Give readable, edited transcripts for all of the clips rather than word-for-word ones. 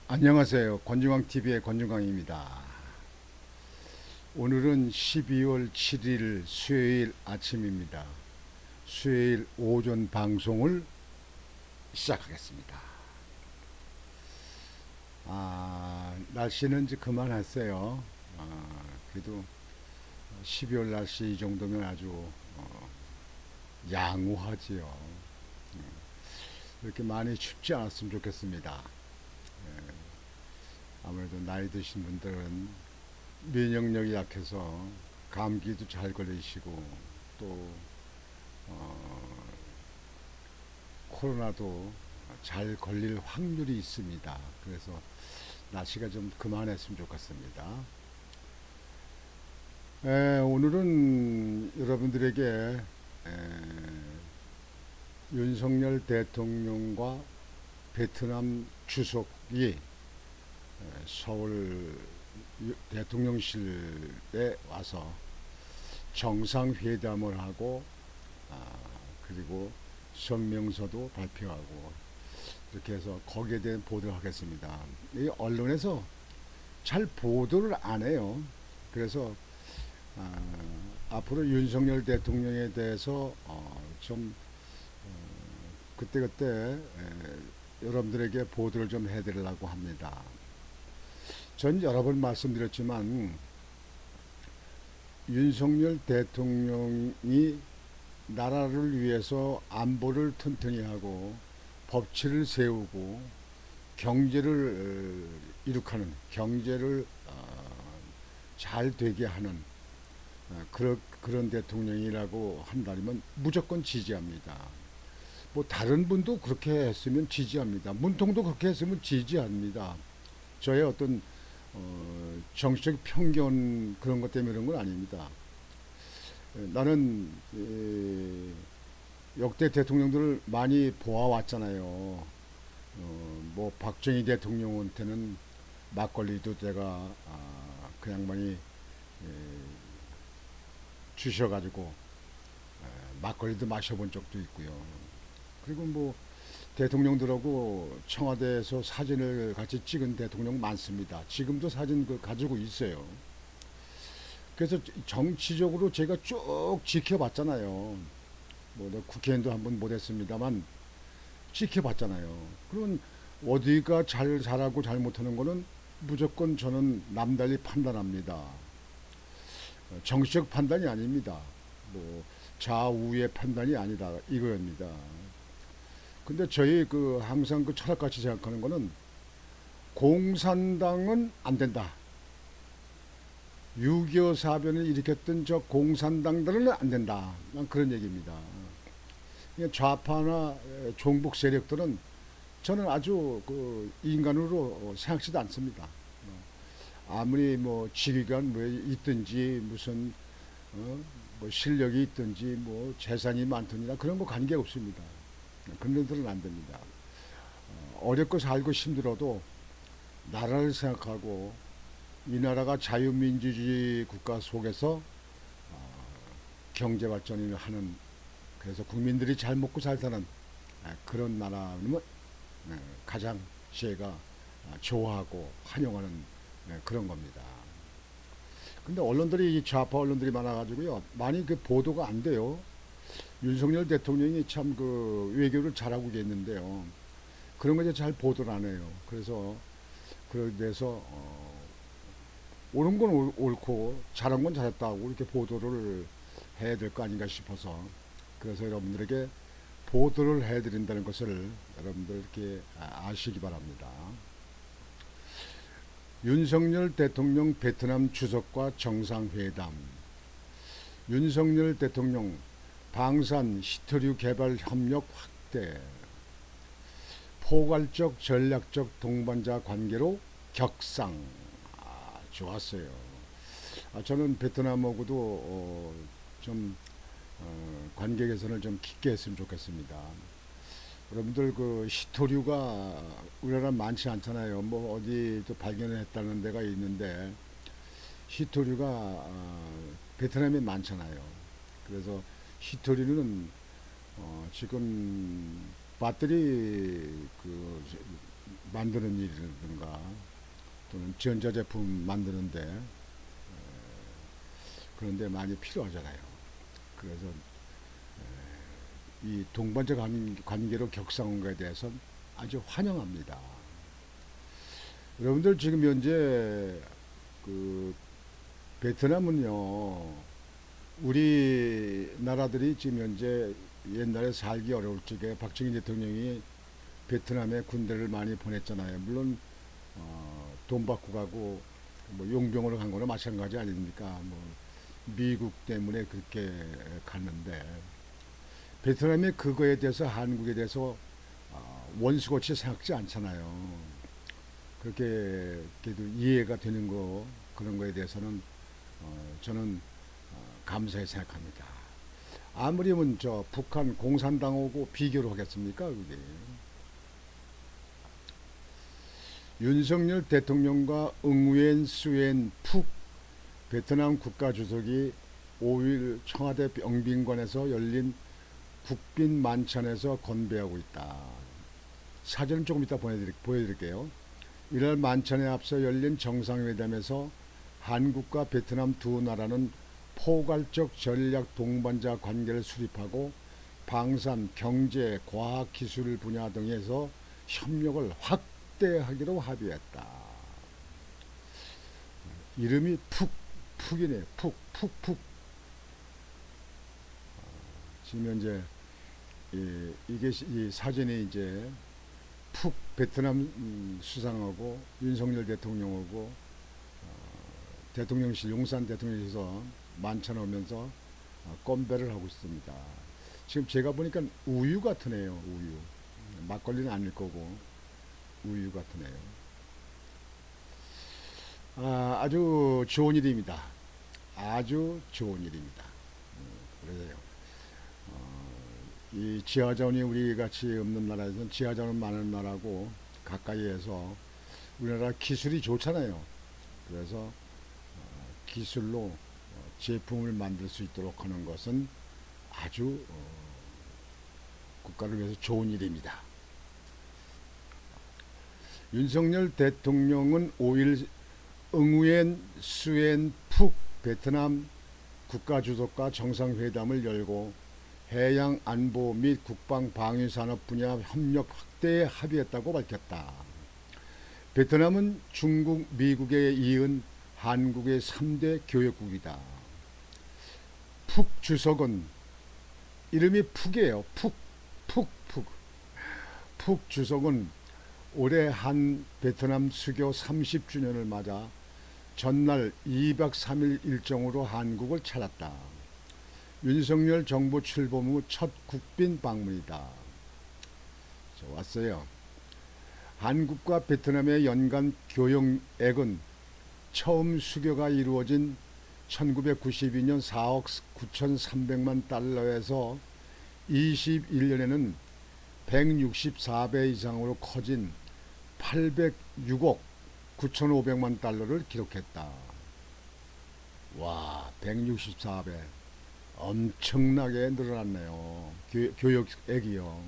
안녕하세요. 권중광TV의 권중광입니다. 오늘은 12월 7일 수요일 아침입니다. 수요일 오전 방송을 시작하겠습니다. 날씨는 이제 그만했어요. 그래도 12월 날씨 이 정도면 아주 양호하지요. 이렇게 많이 춥지 않았으면 좋겠습니다. 아무래도 나이 드신 분들은 면역력이 약해서 감기도 잘 걸리시고 또 어, 코로나도 잘 걸릴 확률이 있습니다. 그래서 날씨가 좀 그만했으면 좋겠습니다. 오늘은 여러분들에게 윤석열 대통령과 베트남 주석이 서울 대통령실에 와서 정상회담을 하고 그리고 성명서도 발표하고 이렇게 해서 거기에 대한 보도를 하겠습니다. 이 언론에서 잘 보도를 안 해요. 그래서 앞으로 윤석열 대통령에 대해서 좀 그때그때 여러분들에게 보도를 좀 해드리려고 합니다. 전 여러 번 말씀드렸지만 윤석열 대통령이 나라를 위해서 안보를 튼튼히 하고 법치를 세우고 경제를 이룩하는 경제를 잘 되게 하는 그런 대통령이라고 한다면 무조건 지지합니다. 뭐 다른 분도 그렇게 했으면 지지합니다. 문통도 그렇게 했으면 지지합니다. 저의 어떤 정치적 편견 그런 것 때문에 그런 건 아닙니다. 나는 역대 대통령들을 많이 보아왔잖아요. 뭐 박정희 대통령한테는 막걸리도 제가 그 양반이 주셔가지고 막걸리도 마셔본 적도 있고요. 그리고 뭐 대통령들하고 청와대에서 사진을 같이 찍은 대통령 많습니다. 지금도 사진 가지고 있어요. 그래서 정치적으로 제가 쭉 지켜봤잖아요. 뭐 국회의원도 한번 못했습니다만 지켜봤잖아요. 그러면 어디가 잘하고 잘못하는 거는 무조건 저는 남달리 판단합니다. 정치적 판단이 아닙니다. 뭐 좌우의 판단이 아니다 이거입니다. 근데 저희 항상 철학같이 생각하는 거는 공산당은 안 된다. 6.25 사변을 일으켰던 저 공산당들은 안 된다. 그런 얘기입니다. 좌파나 종북 세력들은 저는 아주 인간으로 생각지도 않습니다. 아무리 뭐 직위가 뭐 있든지 무슨 뭐 실력이 있든지 뭐 재산이 많든지나 그런 거 관계 없습니다. 그런 데들은 안 됩니다. 어렵고 살고 힘들어도 나라를 생각하고 이 나라가 자유민주주의 국가 속에서 경제 발전을 하는 그래서 국민들이 잘 먹고 잘 사는 그런 나라는 가장 제가 좋아하고 환영하는 그런 겁니다. 근데 언론들이 좌파 언론들이 많아가지고요 많이 보도가 안 돼요. 윤석열 대통령이 참 외교를 잘하고 있는데요. 그런 거 잘 보도를 안 해요. 그래서 그래서 옳은 건 옳고 잘한 건 잘했다고 이렇게 보도를 해야 될 거 아닌가 싶어서 그래서 여러분들에게 보도를 해드린다는 것을 여러분들 이렇게 아시기 바랍니다. 윤석열 대통령 베트남 주석과 정상회담. 윤석열 대통령 방산 히토류 개발 협력 확대. 포괄적 전략적 동반자 관계로 격상. 좋았어요. 저는 베트남하고도 좀 관계 개선을 좀 깊게 했으면 좋겠습니다. 여러분들 히토류가 우리나라 많지 않잖아요. 뭐 어디 또 발견했다는 데가 있는데 히토류가 베트남에 많잖아요. 그래서 히토류는 지금 배터리 만드는 일이라든가 또는 전자제품 만드는데 그런데 많이 필요하잖아요. 그래서 이 동반자 관계로 격상한 것에 대해서 아주 환영합니다. 여러분들 지금 현재 그 베트남은요, 우리나라들이 지금 현재 옛날에 살기 어려울 적에 박정희 대통령이 베트남에 군대를 많이 보냈잖아요. 물론 돈 받고 가고 뭐 용병으로 간 거나 마찬가지 아닙니까? 뭐 미국 때문에 그렇게 갔는데 베트남이 그거에 대해서 한국에 대해서 원수같이 생각지 않잖아요. 그렇게 그래도 이해가 되는 거 그런 거에 대해서는 저는 감사히 생각합니다. 아무리면 저 북한 공산당하고 비교를 하겠습니까? 그게 윤석열 대통령과 응우엔 수엔 푹 베트남 국가주석이 5일 청와대 영빈관에서 열린 국빈 만찬에서 건배하고 있다. 사진은 조금 이따 보여드릴게요. 이날 만찬에 앞서 열린 정상회담에서 한국과 베트남 두 나라는 포괄적 전략 동반자 관계를 수립하고 방산, 경제, 과학, 기술 분야 등에서 협력을 확대하기로 합의했다. 이름이 푹이네. 푹. 지금 현재 이게 이 사진이 이제 푹 베트남 수상하고 윤석열 대통령하고 대통령실 용산 대통령실에서 만찬 오면서 건배를 하고 있습니다. 지금 제가 보니까 우유 같으네요. 우유. 막걸리는 아닐 거고 우유 같으네요. 아주 좋은 일입니다. 아주 좋은 일입니다. 그래요. 이 지하자원이 우리 같이 없는 나라에서는 지하자원 많은 나라고 가까이에서 우리나라 기술이 좋잖아요. 그래서 기술로 제품을 만들 수 있도록 하는 것은 아주 국가를 위해서 좋은 일입니다. 윤석열 대통령은 5일 응우엔 수엔 푹 베트남 국가주석과 정상회담을 열고 해양 안보 및 국방 방위 산업 분야 협력 확대에 합의했다고 밝혔다. 베트남은 중국, 미국에 이은 한국의 3대 교역국이다. 푹 주석은 이름이 푹이에요. 푹. 푹 주석은 올해 한 베트남 수교 30주년을 맞아 전날 2박 3일 일정으로 한국을 찾았다. 윤석열 정부 출범 후 첫 국빈 방문이다. 왔어요. 한국과 베트남의 연간 교역액은 처음 수교가 이루어진 1992년 4억 9,300만 달러에서 21년에는 164배 이상으로 커진 806억 9,500만 달러를 기록했다. 와, 164배. 엄청나게 늘어났네요. 교역액이요.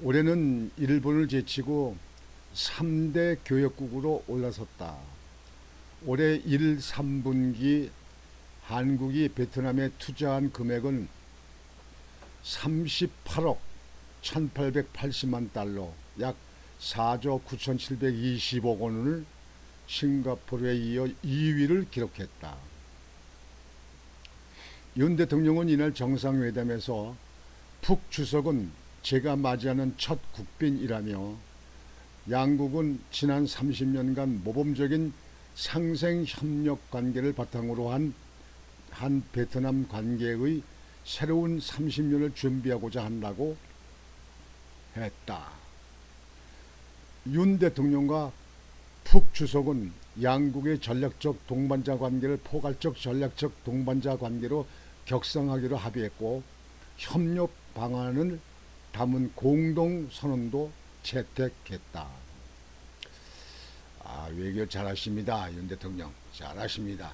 올해는 일본을 제치고 3대 교역국으로 올라섰다. 올해 1, 3분기 한국이 베트남에 투자한 금액은 38억 1880만 달러, 약 4조 9720억 원을 싱가포르에 이어 2위를 기록했다. 윤 대통령은 이날 정상회담에서 푹 주석은 제가 맞이하는 첫 국빈이라며 양국은 지난 30년간 모범적인 상생 협력 관계를 바탕으로 한 베트남 관계의 새로운 30년을 준비하고자 한다고 했다. 윤 대통령과 푹 주석은 양국의 전략적 동반자 관계를 포괄적 전략적 동반자 관계로 격상하기로 합의했고 협력 방안을 담은 공동 선언도 채택했다. 외교 잘하십니다. 윤 대통령 잘하십니다.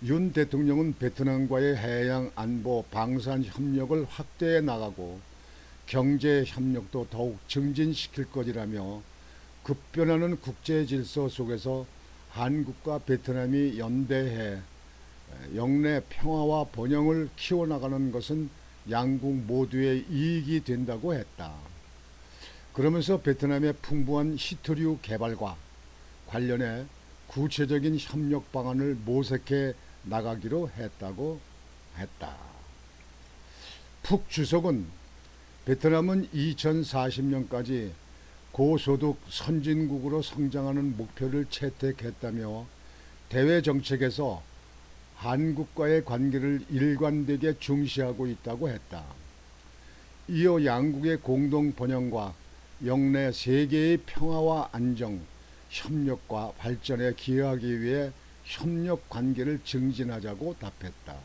윤 대통령은 베트남과의 해양 안보 방산 협력을 확대해 나가고 경제 협력도 더욱 증진시킬 것이라며 급변하는 국제 질서 속에서 한국과 베트남이 연대해 영내 평화와 번영을 키워나가는 것은 양국 모두의 이익이 된다고 했다. 그러면서 베트남의 풍부한 히토류 개발과 관련해 구체적인 협력 방안을 모색해 나가기로 했다고 했다. 푹 주석은 베트남은 2040년까지 고소득 선진국으로 성장하는 목표를 채택했다며 대외 정책에서 한국과의 관계를 일관되게 중시하고 있다고 했다. 이어 양국의 공동 번영과 영내 세계의 평화와 안정, 협력과 발전에 기여하기 위해 협력 관계를 증진하자고 답했다.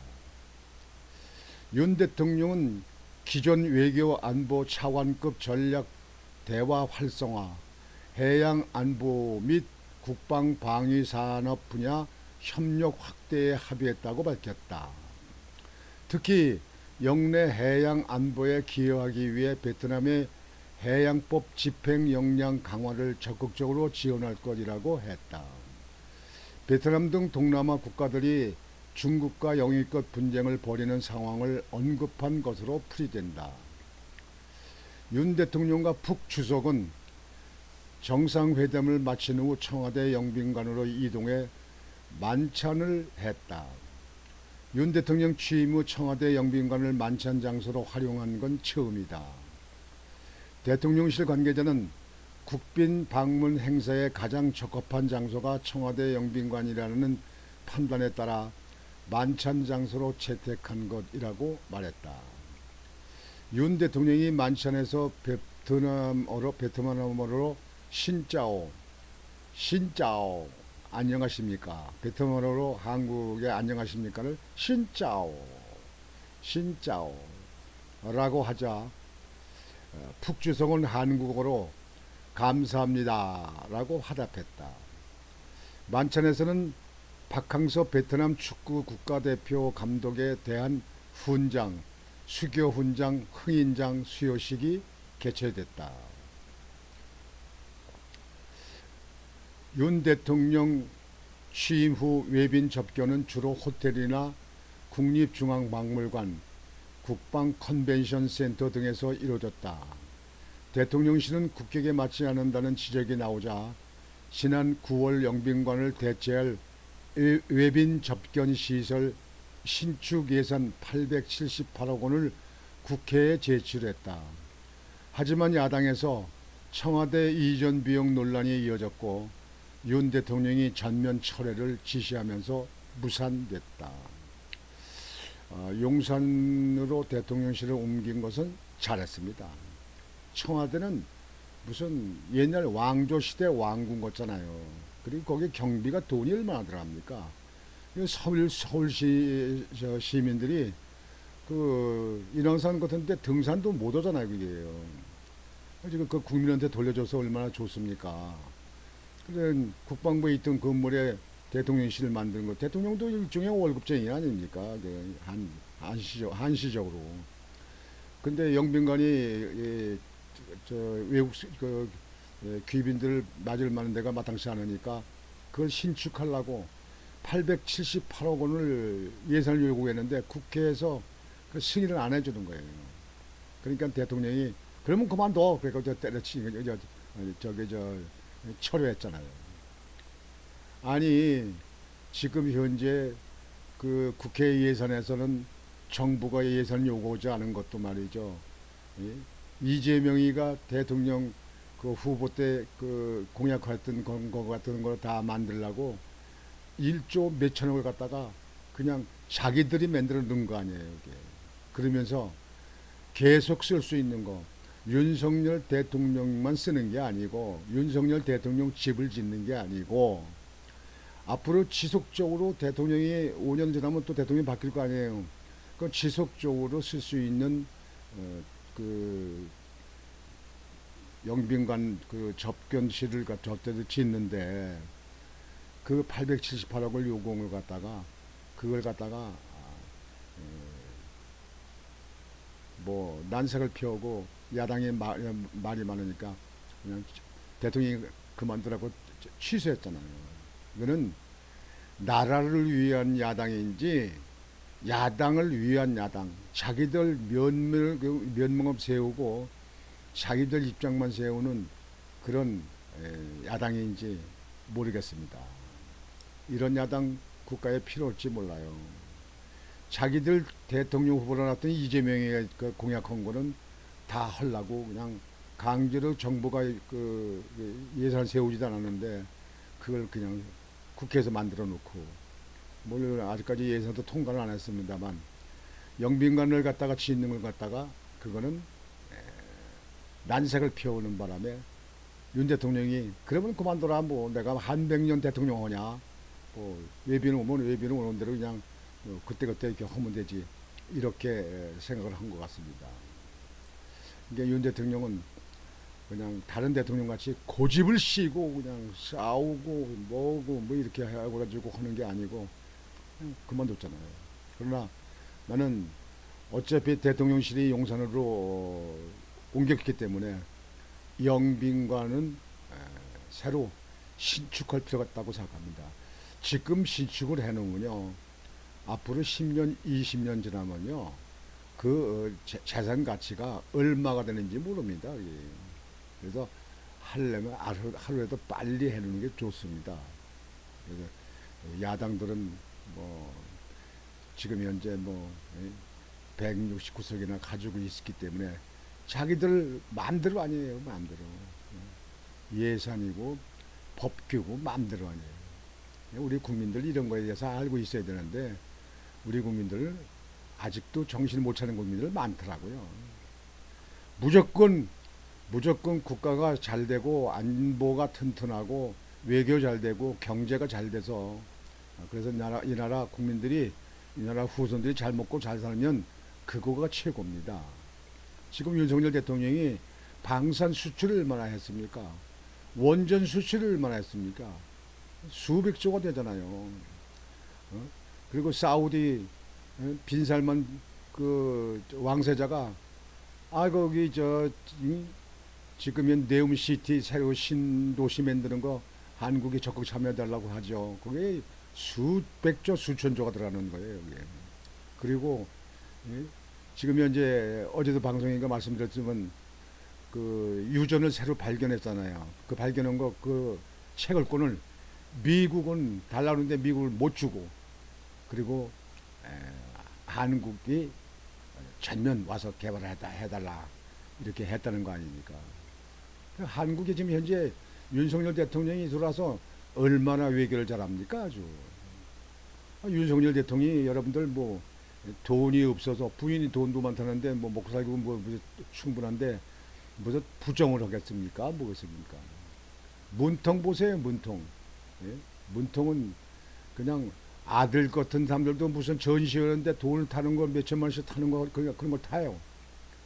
윤 대통령은 기존 외교 안보 차관급 전략 대화 활성화, 해양 안보 및 국방 방위 산업 분야 협력 확대에 합의했다고 밝혔다. 특히 영내 해양 안보에 기여하기 위해 베트남의 해양법 집행 역량 강화를 적극적으로 지원할 것이라고 했다. 베트남 등 동남아 국가들이 중국과 영유권 분쟁을 벌이는 상황을 언급한 것으로 풀이된다. 윤 대통령과 푹 주석은 정상회담을 마친 후 청와대 영빈관으로 이동해 만찬을 했다. 윤 대통령 취임 후 청와대 영빈관을 만찬 장소로 활용한 건 처음이다. 대통령실 관계자는 국빈 방문 행사에 가장 적합한 장소가 청와대 영빈관이라는 판단에 따라 만찬 장소로 채택한 것이라고 말했다. 윤 대통령이 만찬에서 베트남어로 신짜오 안녕하십니까, 베트남어로 한국에 안녕하십니까를 신짜오라고 하자 푹 주석은 한국어로 감사합니다라고 화답했다. 만찬에서는 박항서 베트남 축구 국가대표 감독에 대한 훈장, 수교 훈장 흥인장 수여식이 개최됐다. 윤 대통령 취임 후 외빈 접견은 주로 호텔이나 국립중앙박물관, 국방컨벤션센터 등에서 이루어졌다. 대통령실은 국격에 맞지 않는다는 지적이 나오자 지난 9월 영빈관을 대체할 외빈 접견 시설 신축 예산 878억 원을 국회에 제출했다. 하지만 야당에서 청와대 이전 비용 논란이 이어졌고 윤 대통령이 전면 철회를 지시하면서 무산됐다. 용산으로 대통령실을 옮긴 것은 잘했습니다. 청와대는 무슨 옛날 왕조시대 왕궁 같잖아요. 그리고 거기 경비가 돈이 얼마나 들어갑니까? 서울시 시민들이 그 인왕산 같은데 등산도 못 오잖아요, 그게요. 지금 그 국민한테 돌려줘서 얼마나 좋습니까? 그래 국방부에 있던 건물에 대통령실을 만드는 거, 대통령도 일종의 월급쟁이 아닙니까? 한시적으로. 근데 영빈관이 외국 귀빈들 맞을 만한 데가 마땅치 않으니까 그걸 신축하려고 878억 원을 예산을 요구했는데 국회에서 그 승인을 안 해주는 거예요. 그러니까 대통령이 그러면 그만둬. 그래서 때려치기 철회했잖아요. 아니 지금 현재 그 국회 예산에서는 정부가 예산 요구하지 않은 것도 말이죠. 이재명이가 대통령 그 후보 때 그 공약했던 거 같은 거 다 만들려고 1조 몇천억을 갖다가 그냥 자기들이 만들어 놓은 거 아니에요, 이게. 그러면서 계속 쓸 수 있는 거 윤석열 대통령만 쓰는 게 아니고 윤석열 대통령 집을 짓는 게 아니고 앞으로 지속적으로 대통령이 5년 지나면 또 대통령이 바뀔 거 아니에요. 그 지속적으로 쓸 수 있는 그 영빈관 그 접견실을 저때도 짓는데 그 878억을 요공을 갖다가 그걸 갖다가 뭐 난색을 피우고 야당이 말이 많으니까 그냥 대통령이 그만두라고 취소했잖아요. 이거는 나라를 위한 야당인지 야당을 위한 야당, 자기들 면목 세우고 자기들 입장만 세우는 그런 야당인지 모르겠습니다. 이런 야당 국가에 필요 없지 몰라요. 자기들 대통령 후보로 놨던 이재명이 그 공약한 거는 다 하려고 그냥 강제로 정부가 그 예산 세우지도 않았는데 그걸 그냥 국회에서 만들어 놓고, 물론 아직까지 예산도 통과를 안 했습니다만 영빈관을 갖다가 짓는 걸 갖다가 그거는 난색을 피우는 바람에 윤 대통령이 그러면 그만둬라, 뭐 내가 한 100년 대통령 하냐, 뭐 외비는 오면 외비는 오는 대로 그냥 그때그때 이렇게 하면 되지, 이렇게 생각을 한 것 같습니다. 이게 윤 대통령은 그냥 다른 대통령 같이 고집을 씌고 그냥 싸우고 뭐고 뭐 이렇게 해가지고 하는 게 아니고 그냥 그만뒀잖아요. 그러나 나는 어차피 대통령실이 용산으로 옮겼기 때문에 영빈관은 새로 신축할 필요가 있다고 생각합니다. 지금 신축을 해놓으면요, 앞으로 10년, 20년 지나면요, 그 재산 가치가 얼마가 되는지 모릅니다. 그래서 하려면 하루라도 빨리 해놓는 게 좋습니다. 그래서 야당들은 뭐 지금 현재 뭐 169석이나 가지고 있기 때문에 자기들 마음대로 아니에요. 마음대로 예산이고 법규고 마음대로 아니에요. 우리 국민들 이런 거에 대해서 알고 있어야 되는데 우리 국민들 아직도 정신 못 차리는 국민들 많더라고요. 무조건 국가가 잘 되고 안보가 튼튼하고 외교 잘 되고 경제가 잘 돼서, 그래서 이 나라 국민들이, 이 나라 후손들이 잘 먹고 잘 살면 그거가 최고입니다. 지금 윤석열 대통령이 방산 수출을 얼마나 했습니까? 원전 수출을 얼마나 했습니까? 수백 조가 되잖아요. 그리고 사우디 빈살만 그 왕세자가 거기 지금 네옴시티 새로 신도시 만드는 거 한국이 적극 참여해달라고 하죠. 그게 수백조 수천조가 들어가는 거예요. 여기에. 그리고 지금 현재 어제도 방송인가 말씀드렸지만 그 유전을 새로 발견했잖아요. 그 발견한 거 그 채굴권을 미국은 달라는데 미국을 못 주고, 그리고 한국이 전면 와서 개발해달라 이렇게 했다는 거 아닙니까? 한국이 지금 현재 윤석열 대통령이 들어와서 얼마나 외교를 잘합니까? 아주. 윤석열 대통령이 여러분들 뭐 돈이 없어서, 부인이 돈도 많다는데 뭐 먹고 살고 뭐 충분한데 무슨 부정을 하겠습니까? 뭐겠습니까? 문통 보세요, 문통. 예? 문통은 그냥 아들 같은 사람들도 무슨 전시하는데 돈을 타는 거 몇천만 원씩 타는 거 그런 걸 타요.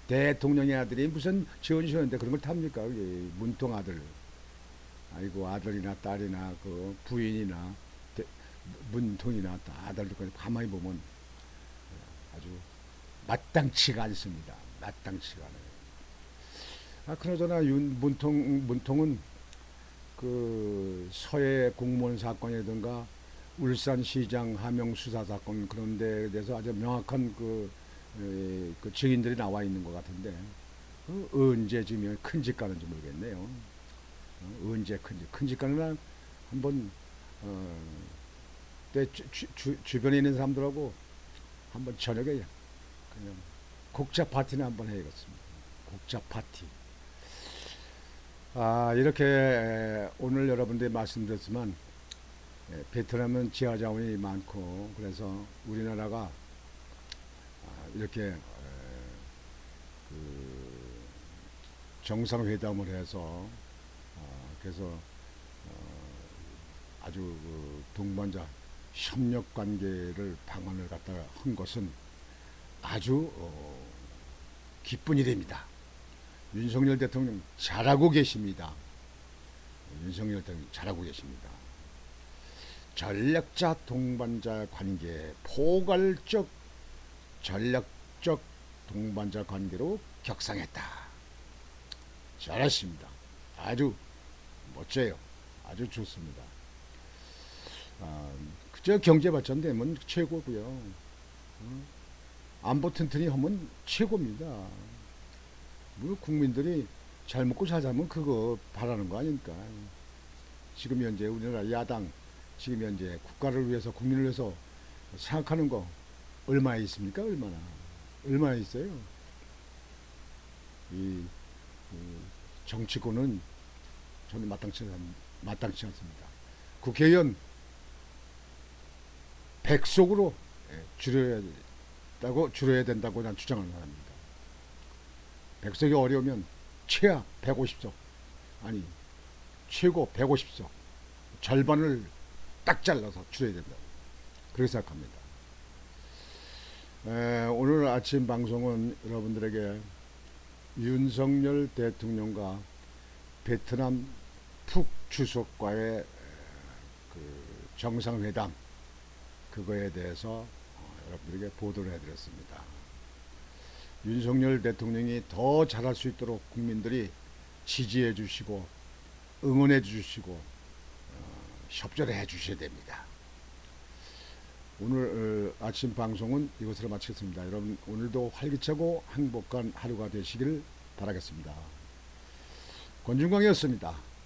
대통령의 아들이 무슨 전시하는데 그런 걸 탑니까? 예, 문통 아들. 아이고, 아들이나 딸이나 그 부인이나 문통이나 아들도 가만히 보면 아주 마땅치가 않습니다. 마땅치가 않아요. 그러잖아, 문통은 그 서해 공무원 사건이라든가 울산시장 하명 수사 사건, 그런 데에 대해서 아주 명확한 그 증인들이 나와 있는 것 같은데 언제쯤이면 큰 집 가는지 모르겠네요. 언제 큰 집 가느나 한번 내 주변에 있는 사람들하고 한번 저녁에 그냥 곡자 파티나 한번 해야겠습니다. 곡자 파티. 이렇게 오늘 여러분들이 말씀드렸지만 베트남은 지하 자원이 많고, 그래서 우리나라가 이렇게 그 정상회담을 해서 그래서 아주 그 동반자 협력 관계를 방안을 갖다가 한 것은 아주 기쁜 일입니다. 윤석열 대통령 잘하고 계십니다. 윤석열 대통령 잘하고 계십니다. 전략자 동반자 관계, 포괄적 전략적 동반자 관계로 격상했다. 잘했습니다. 아주 멋져요. 아주 좋습니다. 그저 경제 발전되면 최고고요. 안보 튼튼히 하면 최고입니다. 뭐 국민들이 잘 먹고 잘 살면 그거 바라는 거 아닙니까? 지금 현재 우리나라 야당 지금 현재 국가를 위해서 국민을 위해서 생각하는 거 얼마나 있습니까? 얼마나 있어요? 이, 이 정치권은 저는 마땅치 않습니다. 국회의원 백석으로 줄여야 된다고 난 주장하는 사람입니다. 백석이 어려우면 최하 150석, 아니 최고 150석, 절반을 딱 잘라서 줄여야 된다. 그렇게 생각합니다. 오늘 아침 방송은 여러분들에게 윤석열 대통령과 베트남 푹 주석과의 그 정상회담 그거에 대해서 여러분들에게 보도를 해드렸습니다. 윤석열 대통령이 더 잘할 수 있도록 국민들이 지지해 주시고 응원해 주시고 협조해 주셔야 됩니다. 오늘 아침 방송은 이것으로 마치겠습니다. 여러분 오늘도 활기차고 행복한 하루가 되시길 바라겠습니다. 권준광이었습니다.